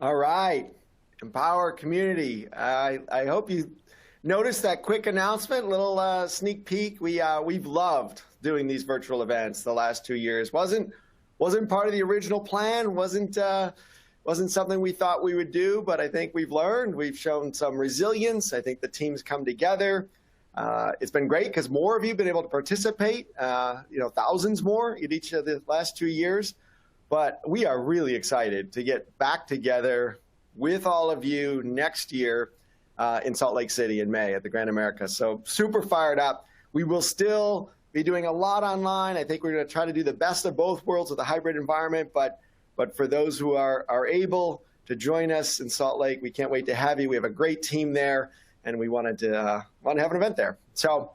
All right, Empower Community. I hope you noticed that quick announcement, little sneak peek. We've loved doing these virtual events the last 2 years. Wasn't part of the original plan. Wasn't something we thought we would do, but I think we've learned. We've shown some resilience. I think the team's come together. It's been great because more of you have been able to participate. Thousands more in each of the last 2 years. But we are really excited to get back together with all of you next year in Salt Lake City in May at the Grand America. So super fired up. We will still be doing a lot online. I think we're going to try to do the best of both worlds with a hybrid environment. But for those who are able to join us in Salt Lake, we can't wait to have you. We have a great team there, and we wanted to have an event there. So.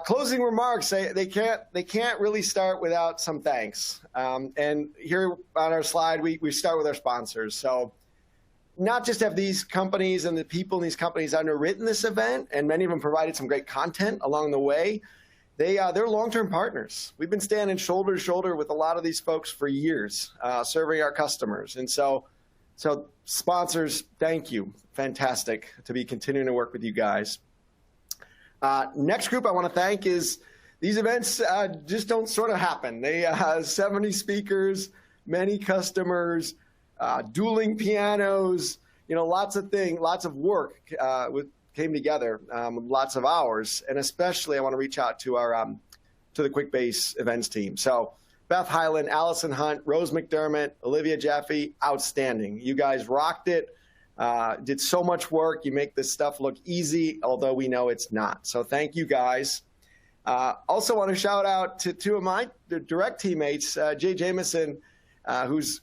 Closing remarks, they can't really start without some thanks. And here on our slide, we start with our sponsors. So not just have these companies and the people in these companies underwritten this event, and many of them provided some great content along the way. They're long-term partners. We've been standing shoulder to shoulder with a lot of these folks for years, serving our customers. And so sponsors, thank you. Fantastic to be continuing to work with you guys. Next group I want to thank is these events just don't sort of happen. They have 70 speakers, many customers, dueling pianos, lots of things, lots of work came together, lots of hours. And especially I want to reach out to our to the Quickbase events team. So Beth Hyland, Allison Hunt, Rose McDermott, Olivia Jaffe, outstanding. You guys rocked it. Did so much work. You make this stuff look easy, although we know it's not. So thank you guys. Also want to shout out to two of my direct teammates, Jay Jameson, who's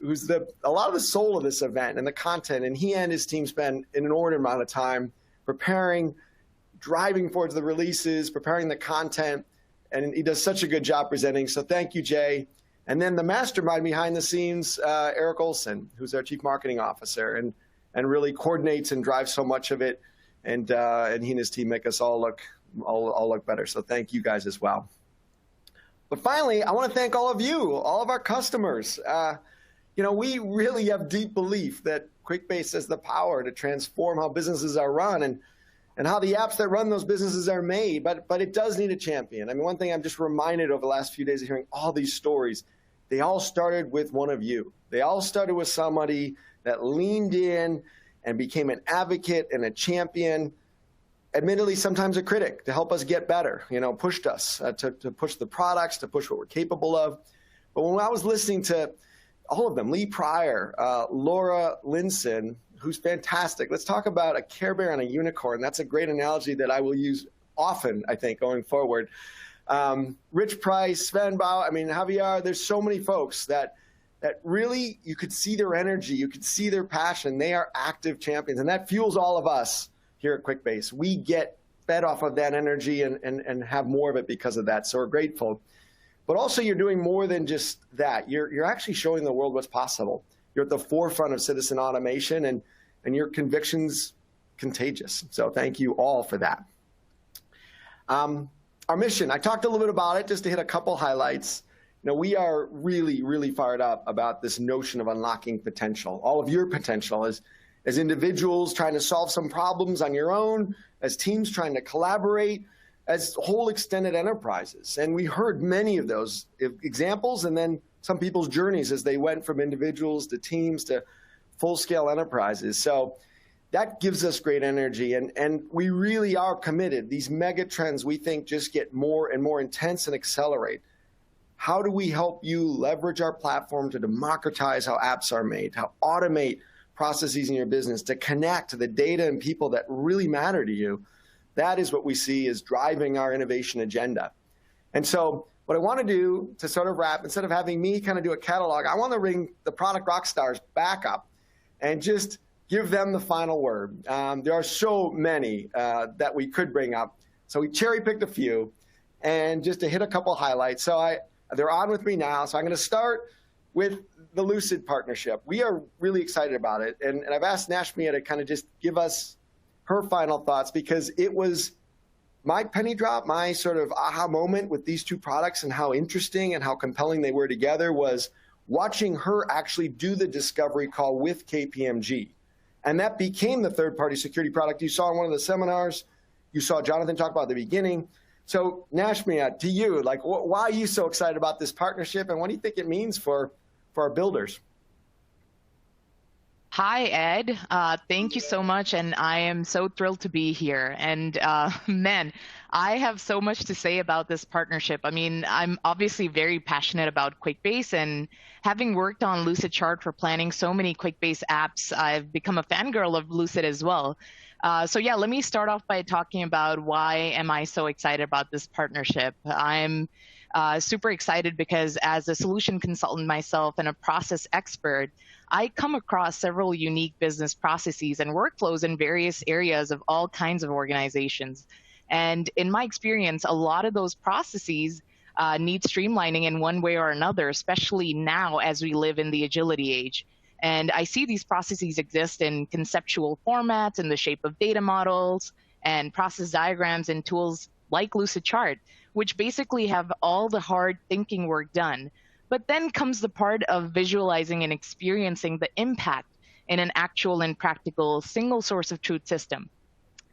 a lot of the soul of this event and the content. And he and his team spend an inordinate amount of time preparing, driving forward the releases, preparing the content. And he does such a good job presenting. So thank you, Jay. And then the mastermind behind the scenes, Eric Olson, who's our Chief Marketing Officer. And really coordinates and drives so much of it, and he and his team make us all look better. So thank you guys as well. But finally, I want to thank all of you, all of our customers. We really have deep belief that Quickbase has the power to transform how businesses are run and how the apps that run those businesses are made. But it does need a champion. I mean, one thing I'm just reminded over the last few days of hearing all these stories, they all started with one of you. They all started with somebody that leaned in and became an advocate and a champion, admittedly sometimes a critic, to help us get better, pushed us to push the products, to push what we're capable of. But when I was listening to all of them, Lee Pryor, Laura Linson, who's fantastic. Let's talk about a Care Bear and a unicorn. That's a great analogy that I will use often, I think, going forward. Rich Price, Sven Bau, Javier, there's so many folks that really, you could see their energy, you could see their passion. They are active champions, and that fuels all of us here at Quickbase. We get fed off of that energy and have more of it because of that, so we're grateful. But also, you're doing more than just that. You're actually showing the world what's possible. You're at the forefront of citizen automation, and your conviction's contagious. So thank you all for that. Our mission, I talked a little bit about it, just to hit a couple highlights. We are really, really fired up about this notion of unlocking potential, all of your potential as individuals trying to solve some problems on your own, as teams trying to collaborate, as whole extended enterprises. And we heard many of those examples and then some people's journeys as they went from individuals to teams to full-scale enterprises. So that gives us great energy. And we really are committed. These mega trends, we think, just get more and more intense and accelerate. How do we help you leverage our platform to democratize how apps are made, how automate processes in your business, to connect to the data and people that really matter to you? That is what we see as driving our innovation agenda. And so what I want to do to sort of wrap, instead of having me kind of do a catalog, I want to bring the product rock stars back up and just give them the final word. There are so many that we could bring up. So we cherry-picked a few, and just to hit a couple highlights. So they're on with me now. So I'm going to start with the Lucid Partnership. We are really excited about it. And I've asked Nashmia to kind of just give us her final thoughts, because it was my penny drop, my sort of aha moment with these two products and how interesting and how compelling they were together was watching her actually do the discovery call with KPMG. And that became the third-party security product you saw in one of the seminars. You saw Jonathan talk about at the beginning. So Nashmia, to you, like, why are you so excited about this partnership, and what do you think it means for our builders? Hi, Ed. Thank you so much, and I am so thrilled to be here. And man, I have so much to say about this partnership. I mean, I'm obviously very passionate about Quickbase, and having worked on Lucid Chart for planning so many Quickbase apps, I've become a fangirl of Lucid as well. So yeah, let me start off by talking about why am I so excited about this partnership. I'm super excited because as a solution consultant myself and a process expert, I come across several unique business processes and workflows in various areas of all kinds of organizations. And in my experience, a lot of those processes need streamlining in one way or another, especially now as we live in the agility age. And I see these processes exist in conceptual formats in the shape of data models and process diagrams and tools like Lucid Chart, which basically have all the hard thinking work done. But then comes the part of visualizing and experiencing the impact in an actual and practical single source of truth system.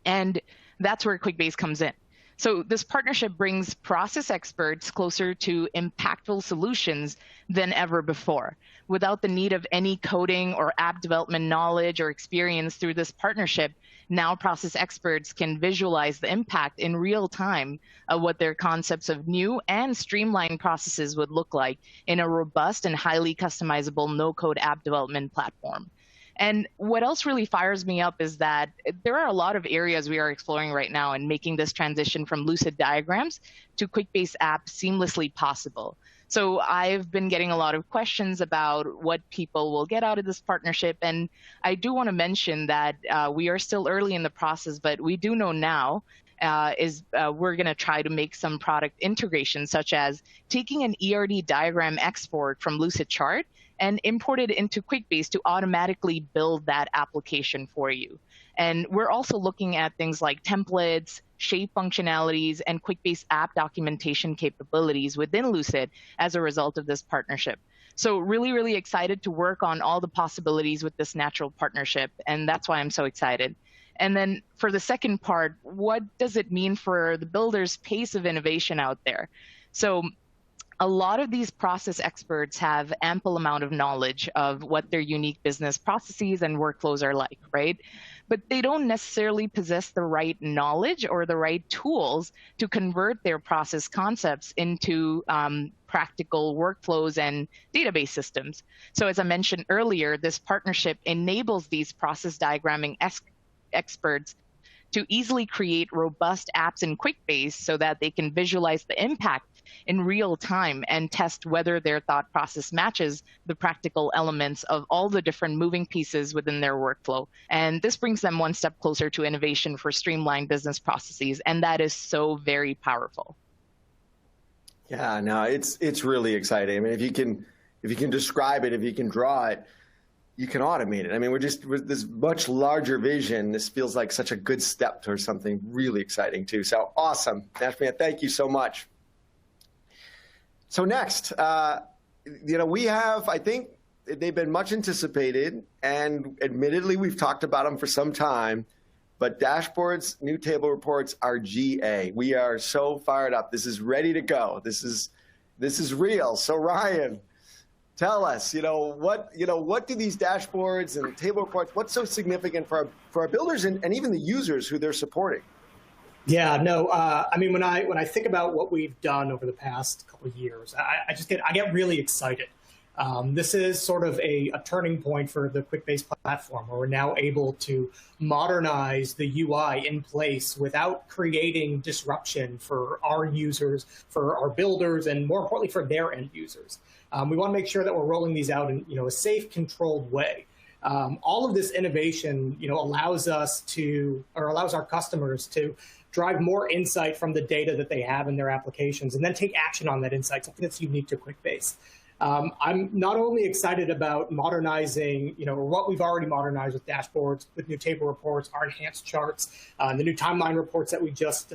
And that's where Quickbase comes in. So this partnership brings process experts closer to impactful solutions than ever before. Without the need of any coding or app development knowledge or experience through this partnership, now process experts can visualize the impact in real time of what their concepts of new and streamlined processes would look like in a robust and highly customizable no-code app development platform. And what else really fires me up is that there are a lot of areas we are exploring right now in making this transition from Lucid diagrams to Quickbase apps seamlessly possible. So I've been getting a lot of questions about what people will get out of this partnership. And I do want to mention that we are still early in the process, but we do know now we're going to try to make some product integration, such as taking an ERD diagram export from Lucid Chart and import it into Quickbase to automatically build that application for you. And we're also looking at things like templates, shape functionalities, and Quickbase app documentation capabilities within Lucid as a result of this partnership. So really, really excited to work on all the possibilities with this natural partnership, and that's why I'm so excited. And then for the second part, what does it mean for the builders' pace of innovation out there? So a lot of these process experts have ample amount of knowledge of what their unique business processes and workflows are like, right? But they don't necessarily possess the right knowledge or the right tools to convert their process concepts into practical workflows and database systems. So as I mentioned earlier, this partnership enables these process diagramming experts to easily create robust apps in Quickbase so that they can visualize the impact in real time and test whether their thought process matches the practical elements of all the different moving pieces within their workflow. And this brings them one step closer to innovation for streamlined business processes, and that is so very powerful. Yeah, no, it's really exciting. I mean, if you can describe it, if you can draw it, you can automate it. I mean, we're this much larger vision. This feels like such a good step towards something really exciting too. So awesome, Nashmia, thank you so much. So next, we have, I think they've been much anticipated, and admittedly, we've talked about them for some time, but dashboards, new table reports are GA. We are so fired up. This is ready to go. This is real. So Ryan, tell us, what do these dashboards and table reports, what's so significant for our builders and even the users who they're supporting? Yeah, no, I mean, when I think about what we've done over the past couple of years, I get really excited. This is sort of a turning point for the Quickbase platform, where we're now able to modernize the UI in place without creating disruption for our users, for our builders, and more importantly, for their end users. We want to make sure that we're rolling these out in a safe, controlled way. All of this innovation, allows our customers to drive more insight from the data that they have in their applications, and then take action on that insight, something that's unique to Quickbase. I'm not only excited about modernizing, what we've already modernized with dashboards, with new table reports, our enhanced charts, the new timeline reports that we just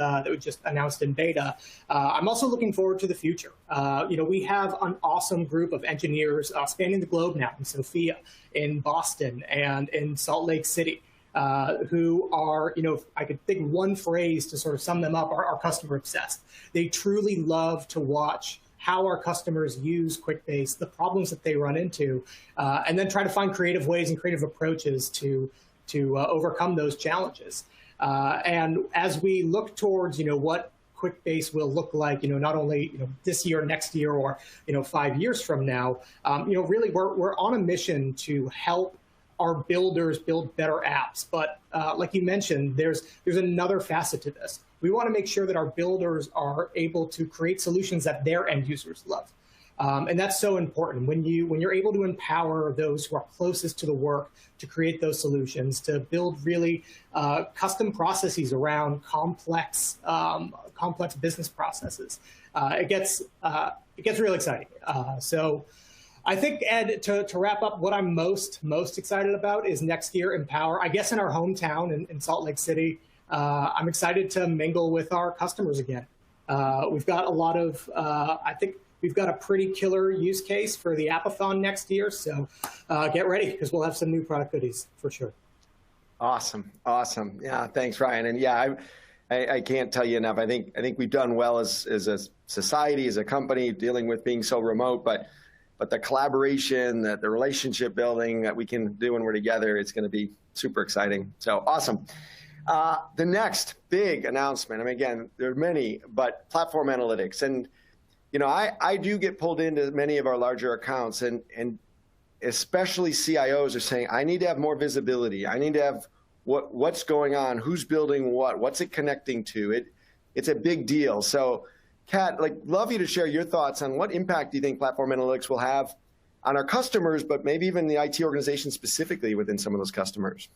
announced in beta. I'm also looking forward to the future. We have an awesome group of engineers spanning the globe now in Sofia, in Boston, and in Salt Lake City, who are, if I could think one phrase to sort of sum them up, are customer obsessed. They truly love to watch how our customers use Quickbase, the problems that they run into, and then try to find creative ways and creative approaches to overcome those challenges. And as we look towards, what Quickbase will look like, not only this year, next year, or 5 years from now, really we're on a mission to help our builders build better apps. But like you mentioned, there's another facet to this. We want to make sure that our builders are able to create solutions that their end users love. And that's so important. When you're able to empower those who are closest to the work to create those solutions, to build really custom processes around complex business processes, it gets really exciting. So I think, Ed, to wrap up, what I'm most excited about is next year Empower. I guess in our hometown in Salt Lake City, I'm excited to mingle with our customers again. We've got a lot of, I think we've got a pretty killer use case for the Appathon next year. So get ready, because we'll have some new product goodies for sure. Awesome. Yeah, thanks, Ryan. And yeah, I can't tell you enough. I think we've done well as a society, as a company, dealing with being so remote, but the collaboration, the relationship building that we can do when we're together, it's going to be super exciting. So awesome. The next big announcement, I mean, again, there are many, but platform analytics. And, I do get pulled into many of our larger accounts, and especially CIOs are saying, I need to have more visibility. I need to have what's going on, who's building what's it connecting to. It's a big deal. So Kat, love you to share your thoughts on what impact do you think platform analytics will have on our customers, but maybe even the IT organization specifically within some of those customers.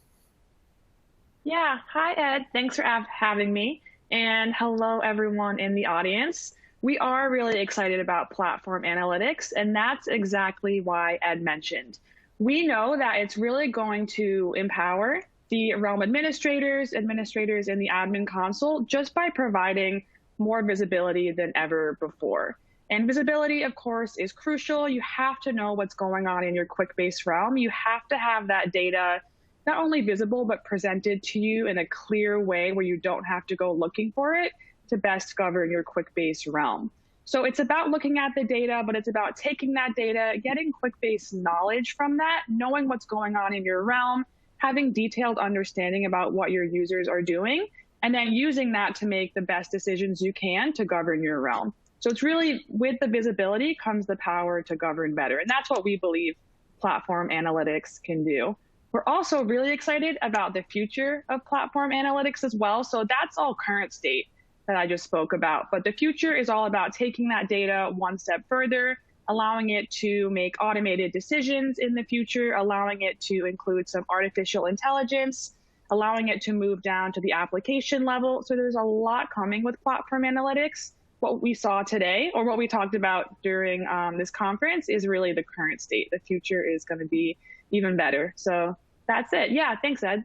Yeah, hi Ed, thanks for having me. And hello everyone in the audience. We are really excited about platform analytics, and that's exactly why Ed mentioned. We know that it's really going to empower the realm administrators in the admin console just by providing more visibility than ever before. And visibility, of course, is crucial. You have to know what's going on in your Quickbase realm. You have to have that data not only visible, but presented to you in a clear way where you don't have to go looking for it to best govern your Quickbase realm. So it's about looking at the data, but it's about taking that data, getting Quickbase knowledge from that, knowing what's going on in your realm, having detailed understanding about what your users are doing, and then using that to make the best decisions you can to govern your realm. So it's really, with the visibility comes the power to govern better. And that's what we believe platform analytics can do. We're also really excited about the future of platform analytics as well. So that's all current state that I just spoke about. But the future is all about taking that data one step further, allowing it to make automated decisions in the future, allowing it to include some artificial intelligence, allowing it to move down to the application level. So there's a lot coming with platform analytics. What we saw today, or what we talked about during this conference, is really the current state. The future is going to be even better. So that's it. Yeah, thanks, Ed.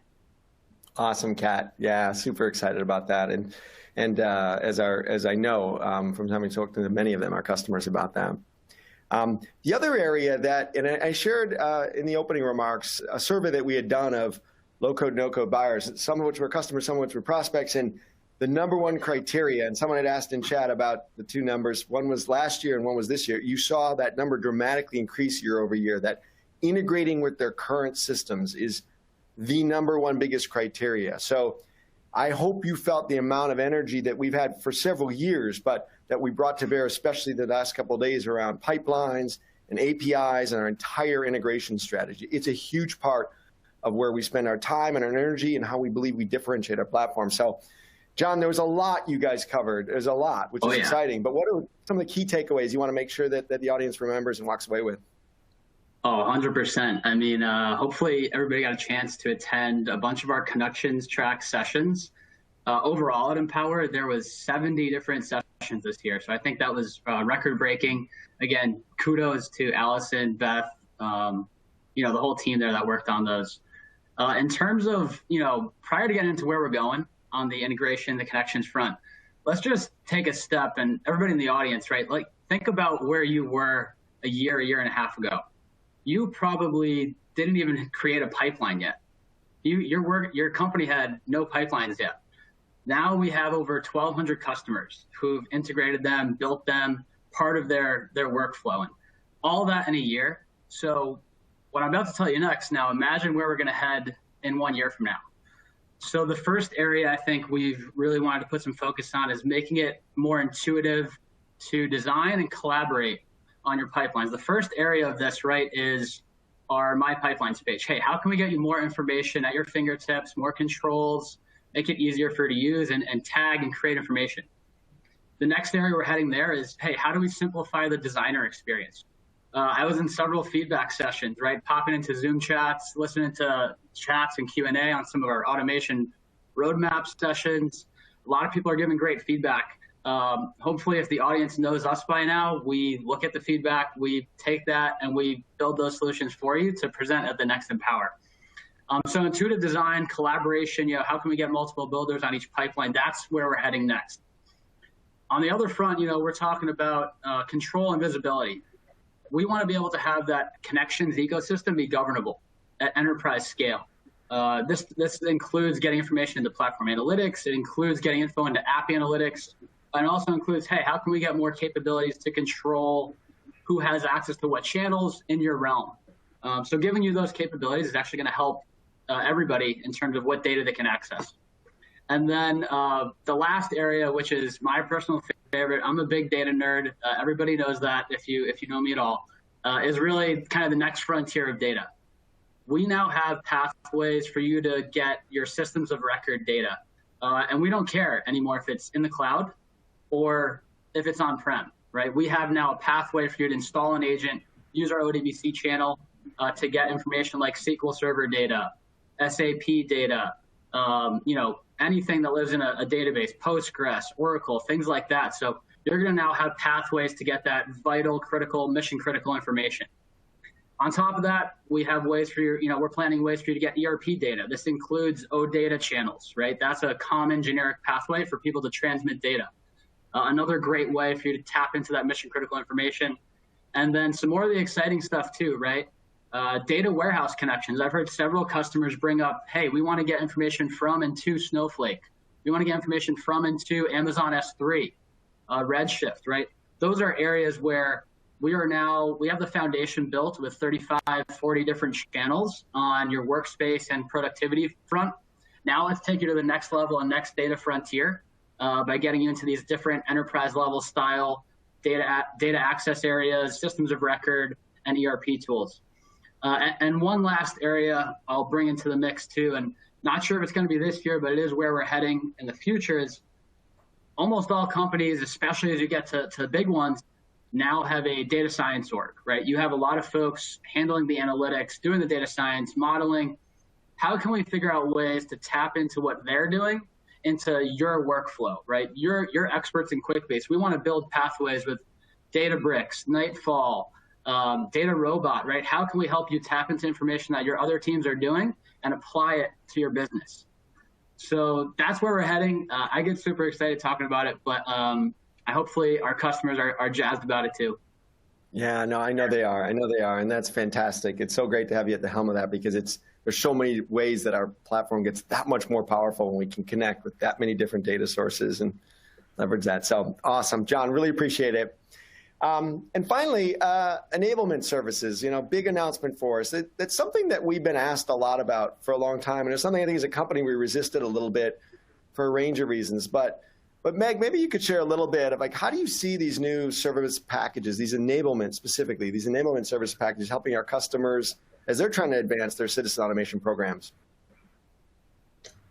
Awesome, Kat. Yeah, super excited about that. And as I know from having talked to many of them, our customers, about them. The other area that, and I shared in the opening remarks, a survey that we had done of low-code, no-code buyers, some of which were customers, some of which were prospects, and the number one criteria, and someone had asked in chat about the two numbers, one was last year and one was this year, you saw that number dramatically increase year over year, that integrating with their current systems is the number one biggest criteria. So I hope you felt the amount of energy that we've had for several years, but that we brought to bear, especially the last couple of days, around pipelines and APIs and our entire integration strategy. It's a huge part of where we spend our time and our energy and how we believe we differentiate our platform. So, John, there was a lot you guys covered. There's a lot, which is exciting. But what are some of the key takeaways you want to make sure that the audience remembers and walks away with? Oh, 100%. I mean, hopefully everybody got a chance to attend a bunch of our connections track sessions. Overall at Empower, there was 70 different sessions sessions this year. So I think that was record breaking. Again, kudos to Allison, Beth, the whole team there that worked on those. In terms of, prior to getting into where we're going on the integration, the connections front, let's just take a step, and everybody in the audience, right? Like, think about where you were a year and a half ago. You probably didn't even create a pipeline yet. Your company had no pipelines yet. Now we have over 1,200 customers who've integrated them, built them, part of their workflow, and all that in a year. So what I'm about to tell you next, now imagine where we're going to head in 1 year from now. So the first area I think we've really wanted to put some focus on is making it more intuitive to design and collaborate on your pipelines. The first area of this, right, is our My Pipelines page. Hey, how can we get you more information at your fingertips, more controls, make it easier for you to use and tag and create information? The next area we're heading there is, hey, how do we simplify the designer experience? I was in several feedback sessions, right? Popping into Zoom chats, listening to chats and Q&A on some of our automation roadmap sessions. A lot of people are giving great feedback. Hopefully, if the audience knows us by now, we look at the feedback, we take that, and we build those solutions for you to present at the next Empower. So intuitive design, collaboration, how can we get multiple builders on each pipeline? That's where we're heading next. On the other front, we're talking about control and visibility. We want to be able to have that connections ecosystem be governable at enterprise scale. This includes getting information into platform analytics. It includes getting info into app analytics. And also includes, hey, how can we get more capabilities to control who has access to what channels in your realm? So giving you those capabilities is actually going to help everybody in terms of what data they can access. And then the last area, which is my personal favorite, I'm a big data nerd. Everybody knows that if you know me at all, is really kind of the next frontier of data. We now have pathways for you to get your systems of record data. And we don't care anymore if it's in the cloud or if it's on-prem, right? We have now a pathway for you to install an agent, use our ODBC channel to get information like SQL Server data, SAP data, anything that lives in a database, Postgres, Oracle, things like that. So you're going to now have pathways to get that vital, critical, mission-critical information. On top of that, we have ways for you, we're planning ways for you to get ERP data. This includes OData channels, right? That's a common generic pathway for people to transmit data. Another great way for you to tap into that mission-critical information. And then some more of the exciting stuff too, right? Data warehouse connections. I've heard several customers bring up, hey, we want to get information from and to Snowflake. We want to get information from and to Amazon S3, Redshift, right? Those are areas where we have the foundation built with 35, 40 different channels on your workspace and productivity front. Now let's take you to the next level and next data frontier by getting you into these different enterprise level style data access areas, systems of record, and ERP tools. And one last area I'll bring into the mix too, and not sure if it's going to be this year, but it is where we're heading in the future, is almost all companies, especially as you get to the big ones, now have a data science org, right? You have a lot of folks handling the analytics, doing the data science, modeling. How can we figure out ways to tap into what they're doing into your workflow, right? You're experts in Quickbase. We want to build pathways with Databricks, Nightfall, Data Robot, right? How can we help you tap into information that your other teams are doing and apply it to your business? So that's where we're heading. I get super excited talking about it, but hopefully our customers are jazzed about it too. Yeah, no, I know they are. And that's fantastic. It's so great to have you at the helm of that, because there's so many ways that our platform gets that much more powerful when we can connect with that many different data sources and leverage that. So awesome. John, really appreciate it. And finally, Enablement Services, big announcement for us. That's something that we've been asked a lot about for a long time. And it's something I think as a company we resisted a little bit for a range of reasons. But Meg, maybe you could share a little bit of how do you see these new service packages, these enablement specifically, these enablement service packages helping our customers as they're trying to advance their citizen automation programs?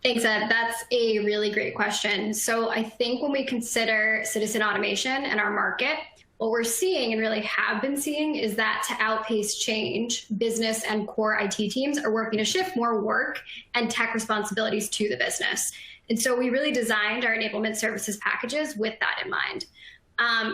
Thanks, Ed. That's a really great question. So I think when we consider citizen automation and our market, what we're seeing and really have been seeing is that to outpace change, business and core IT teams are working to shift more work and tech responsibilities to the business. And so we really designed our enablement services packages with that in mind.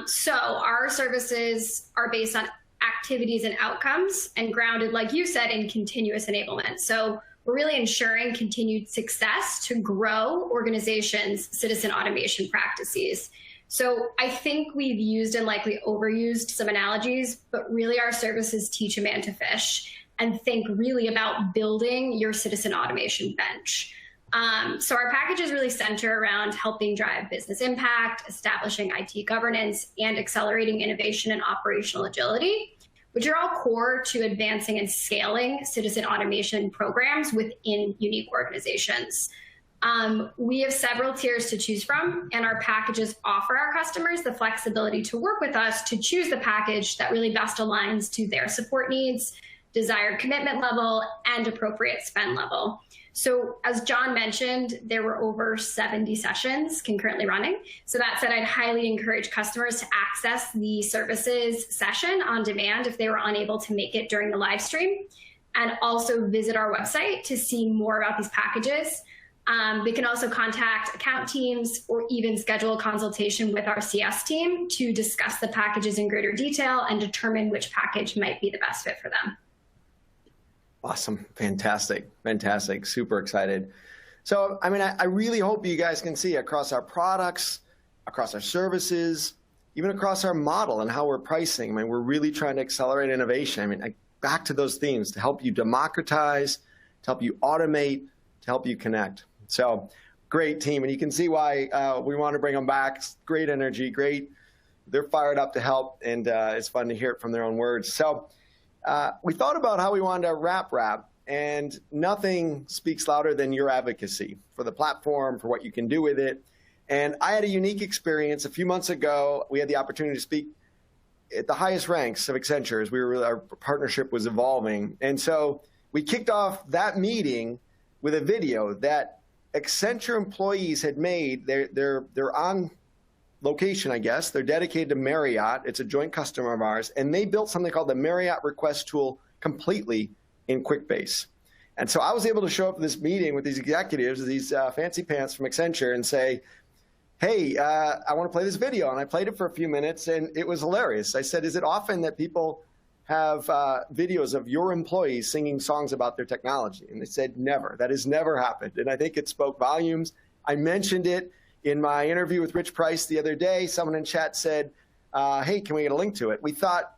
So our services are based on activities and outcomes and grounded, like you said, in continuous enablement. So we're really ensuring continued success to grow organizations' citizen automation practices. So I think we've used and likely overused some analogies, but really our services teach a man to fish and think really about building your citizen automation bench. So our packages really center around helping drive business impact, establishing IT governance, and accelerating innovation and operational agility, which are all core to advancing and scaling citizen automation programs within unique organizations. We have several tiers to choose from, and our packages offer our customers the flexibility to work with us to choose the package that really best aligns to their support needs, desired commitment level, and appropriate spend level. So as John mentioned, there were over 70 sessions concurrently running. So that said, I'd highly encourage customers to access the services session on demand if they were unable to make it during the live stream, and also visit our website to see more about these packages. They can also contact account teams or even schedule a consultation with our CS team to discuss the packages in greater detail and determine which package might be the best fit for them. Awesome. Fantastic. Fantastic. Super excited. So, I mean, I really hope you guys can see across our products, across our services, even across our model and how we're pricing. I mean, we're really trying to accelerate innovation. I mean, back to those themes to help you democratize, to help you automate, to help you connect. So great team. And you can see why we want to bring them back. Great energy, great. They're fired up to help. And it's fun to hear it from their own words. So we thought about how we wanted to wrap, and nothing speaks louder than your advocacy for the platform, for what you can do with it. And I had a unique experience a few months ago. We had the opportunity to speak at the highest ranks of Accenture as our partnership was evolving. And so we kicked off that meeting with a video that Accenture employees had made. They're on location, I guess. They're dedicated to Marriott. It's a joint customer of ours. And they built something called the Marriott request tool completely in Quickbase. And so I was able to show up at this meeting with these executives, these fancy pants from Accenture, and say, hey, I want to play this video. And I played it for a few minutes, and it was hilarious. I said, is it often that people have videos of your employees singing songs about their technology? And they said, never. That has never happened. And I think it spoke volumes. I mentioned it in my interview with Rich Price the other day. Someone in chat said, hey, can we get a link to it? We thought,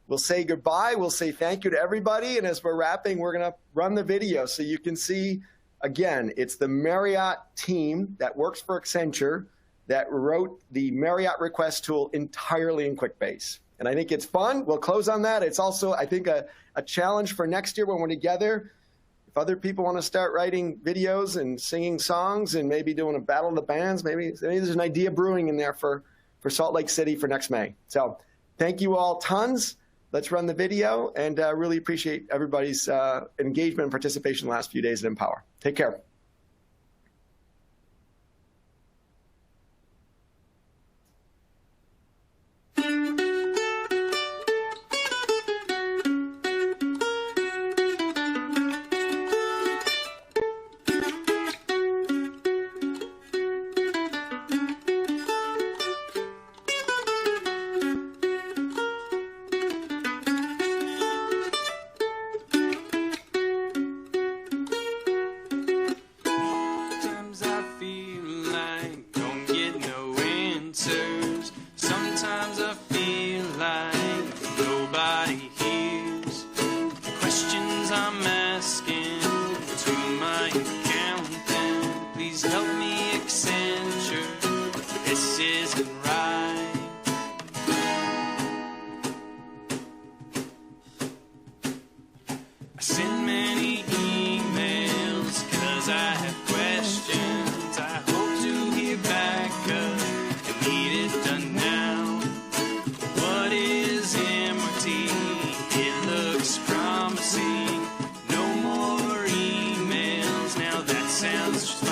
we'll say goodbye. We'll say thank you to everybody. And as we're wrapping, we're going to run the video so you can see, again, it's the Marriott team that works for Accenture that wrote the Marriott request tool entirely in Quickbase. And I think it's fun. We'll close on that. It's also, I think, a challenge for next year when we're together. If other people want to start writing videos and singing songs and maybe doing a battle of the bands, maybe there's an idea brewing in there for Salt Lake City for next May. So thank you all tons. Let's run the video, and really appreciate everybody's engagement and participation the last few days at Empower. Take care. Sounds